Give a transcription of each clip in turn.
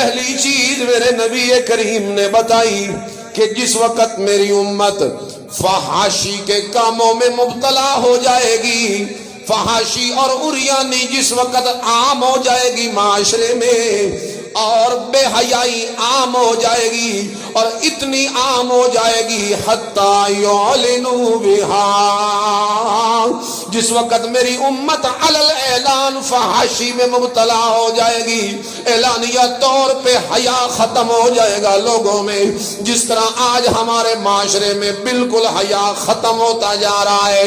پہلی چیز میرے نبی کریم نے بتائی کہ جس وقت میری امت فحاشی کے کاموں میں مبتلا ہو جائے گی، فحاشی اور عریانی جس وقت عام ہو جائے گی معاشرے میں، اور بے حیائی عام ہو جائے گی، اور اتنی عام ہو جائے گی حتی یعلنوا بہا، جس وقت میری امت علی الاعلان فحاشی میں مبتلا ہو جائے گی، اعلانیہ طور پہ حیا ختم ہو جائے گا لوگوں میں، جس طرح آج ہمارے معاشرے میں بالکل حیا ختم ہوتا جا رہا ہے۔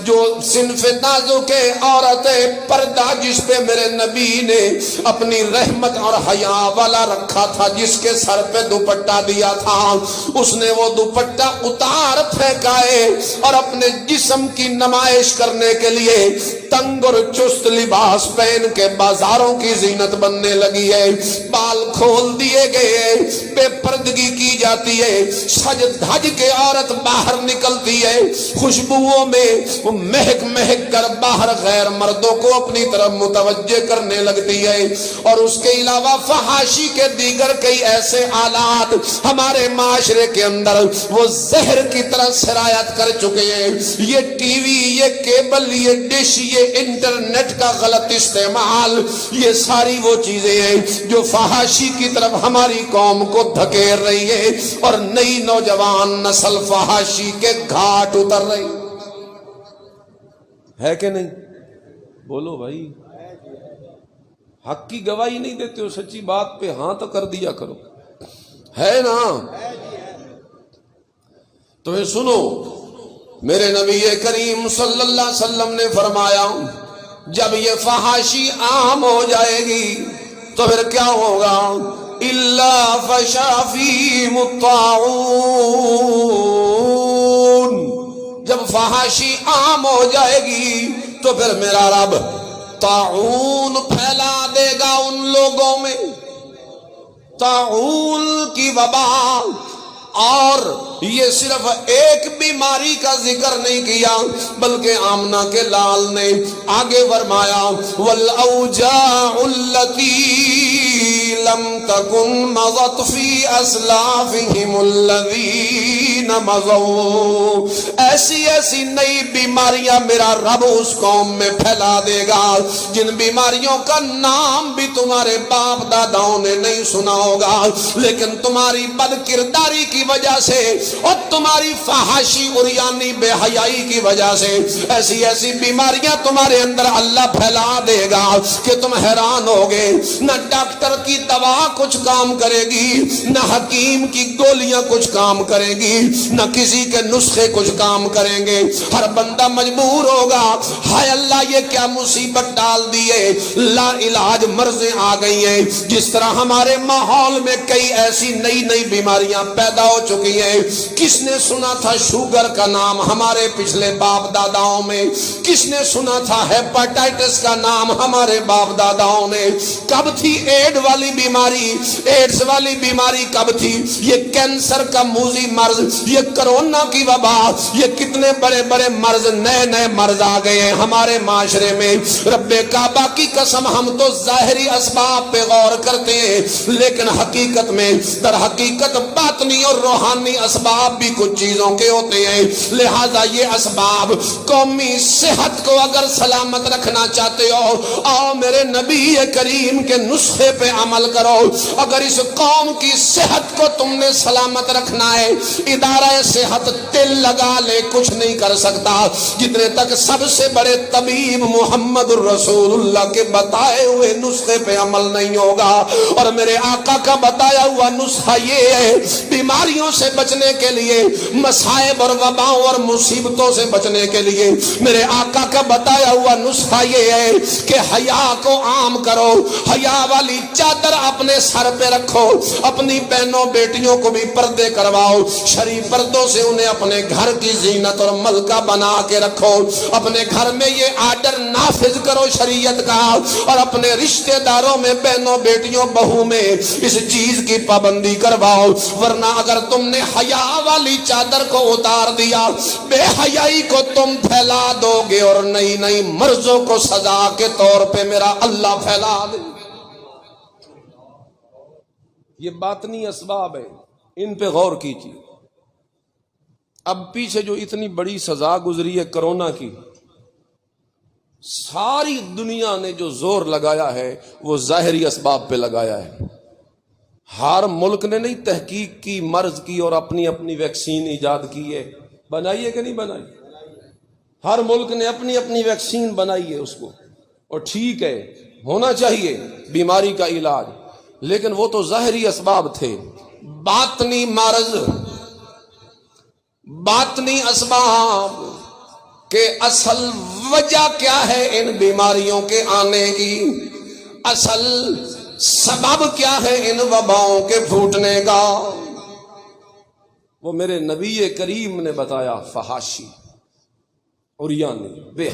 جو صنف نازک عورتیں پردہ جس پہ میرے نبی نے اپنی رحمت اور حیا والا رکھا تھا، جس کے سر پہ دوپٹہ دیا تھا، اس نے وہ دوپٹہ اتار پھینکائے اور اپنے جسم کی نمائش کرنے کے لیے تنگ اور چست لباس پہن کے بازاروں کی زینت بننے لگی ہے، بال کھول دیے گئے، بے پردگی کی جاتی ہے، سج دھج کے عورت باہر نکلتی ہے، خوشبوؤں میں وہ مہک مہک کر باہر غیر مردوں کو اپنی طرف متوجہ کرنے لگتی ہے، اور اس کے علاوہ فحاشی کے دیگر کئی ایسے آلات ہمارے معاشرے کے اندر وہ زہر کی طرح سرایت کر چکے ہیں۔ یہ ٹی وی، یہ کیبل، یہ ڈش، یہ انٹرنیٹ کا غلط استعمال، یہ ساری وہ چیزیں ہیں جو فحاشی کی طرف ہماری قوم کو دھکیل رہی ہے، اور نئی نوجوان نسل فحاشی کے گھاٹ اتر رہی ہے کہ نہیں؟ بولو بھائی، حق کی گواہی نہیں دیتے ہو، سچی بات پہ ہاں تو کر دیا کرو، ہے نا؟ تو سنو، میرے نبی کریم صلی اللہ علیہ وسلم نے فرمایا جب یہ فحاشی عام ہو جائے گی تو پھر کیا ہوگا؟ الا فشا فیہم الطاعون، جب فحاشی عام ہو جائے گی تو پھر میرا رب طاعون پھیلا دے گا ان لوگوں میں، طاعون کی وبا۔ اور یہ صرف ایک بیماری کا ذکر نہیں کیا بلکہ آمنہ کے لال نے آگے فرمایا والاوجاع التي لم تكن مضت في اسلافهم الذين مضوا، ایسی ایسی نئی بیماریاں میرا رب اس قوم میں پھیلا دے گا جن بیماریوں کا نام بھی تمہارے باپ داداؤں نے نہیں سنا ہوگا، لیکن تمہاری بد کرداری کی وجہ سے اور تمہاری فحاشی عریانی بے حیائی کی وجہ سے ایسی ایسی بیماریاں تمہارے اندر اللہ پھیلا دے گا کہ تم حیران ہوگے۔ نہ ڈاکٹر کی دوا کچھ کام کرے گی، نہ حکیم کی گولیاں کچھ کام کرے گی، نہ کسی کے نسخے کچھ کام کریں گے، ہر بندہ مجبور ہوگا ہائے اللہ یہ کیا مصیبت ڈال دیے، لا علاج مرضیں آ گئی ہیں۔ جس طرح ہمارے ماحول میں کئی ایسی نئی نئی بیماریاں پیدا ہو چکی ہے، کس نے سنا تھا شوگر کا نام ہمارے پچھلے باپ داداؤں میں؟ کس نے سنا تھا ہیپاٹائٹس کا نام ہمارے باپ داداؤں نے؟ کب تھی ایڈ والی بیماری، ایڈز والی بیماری کب تھی؟ یہ کینسر کا موذی مرض، یہ کرونا کی وبا، یہ کتنے بڑے بڑے مرض، نئے نئے مرض آ گئے ہیں ہمارے معاشرے میں۔ رب کعبہ کی قسم ہم تو ظاہری اسباب پہ غور کرتے ہیں لیکن حقیقت میں در حقیقت باطنی اور روحانی اسباب بھی کچھ چیزوں کے ہوتے ہیں، لہذا یہ اسباب قومی صحت کو اگر سلامت رکھنا چاہتے ہو آؤ میرے نبی کریم کے نسخے پہ عمل کرو۔ اگر اس قوم کی صحت کو تم نے سلامت رکھنا ہے، ادارہ صحت تل لگا لے کچھ نہیں کر سکتا جتنے تک سب سے بڑے طبیب محمد رسول اللہ کے بتائے ہوئے نسخے پہ عمل نہیں ہوگا۔ اور میرے آقا کا بتایا ہوا نسخہ یہ ہے، بیماریوں سے بچنے کے لیے، مصائب اور وباؤں اور مصیبتوں سے بچنے کے لیے میرے آقا کا بتایا ہوا نسخہ یہ ہے کہ حیا کو عام کرو، حیا والی چادر اپنے سر پہ رکھو، اپنی بہنوں بیٹیوں کو بھی پردے کرواؤ، شریف پردوں سے انہیں اپنے گھر کی زینت اور ملکہ بنا کے رکھو، اپنے گھر میں یہ آرڈر نافذ کرو شریعت کا، اور اپنے رشتہ داروں میں بہنوں بیٹیوں بہو میں اس چیز کی پابندی کرواؤ، ورنہ اگر تم نے حیا والی چادر کو اتار دیا بے حیائی کو تم پھیلا دو گے اور نئی نئی مرضوں کو سزا کے طور پہ میرا اللہ پھیلا دے۔ یہ باطنی اسباب ہے، ان پہ غور کیجیے۔ اب پیچھے جو اتنی بڑی سزا گزری ہے کرونا کی، ساری دنیا نے جو زور لگایا ہے وہ ظاہری اسباب پہ لگایا ہے۔ ہر ملک نے نہیں تحقیق کی، مرض کی اور اپنی اپنی ویکسین ایجاد کی ہے، بنائی ہے کہ نہیں بنائی؟ ہر ملک نے اپنی اپنی ویکسین بنائی ہے اس کو، اور ٹھیک ہے، ہونا چاہیے بیماری کا علاج، لیکن وہ تو ظاہری اسباب تھے۔ باطنی مرض، باطنی اسباب کہ اصل وجہ کیا ہے ان بیماریوں کے آنے کی، اصل سبب کیا ہے ان وباؤں کے پھوٹنے کا، وہ میرے نبی کریم نے بتایا، فحاشی، عریانی، بے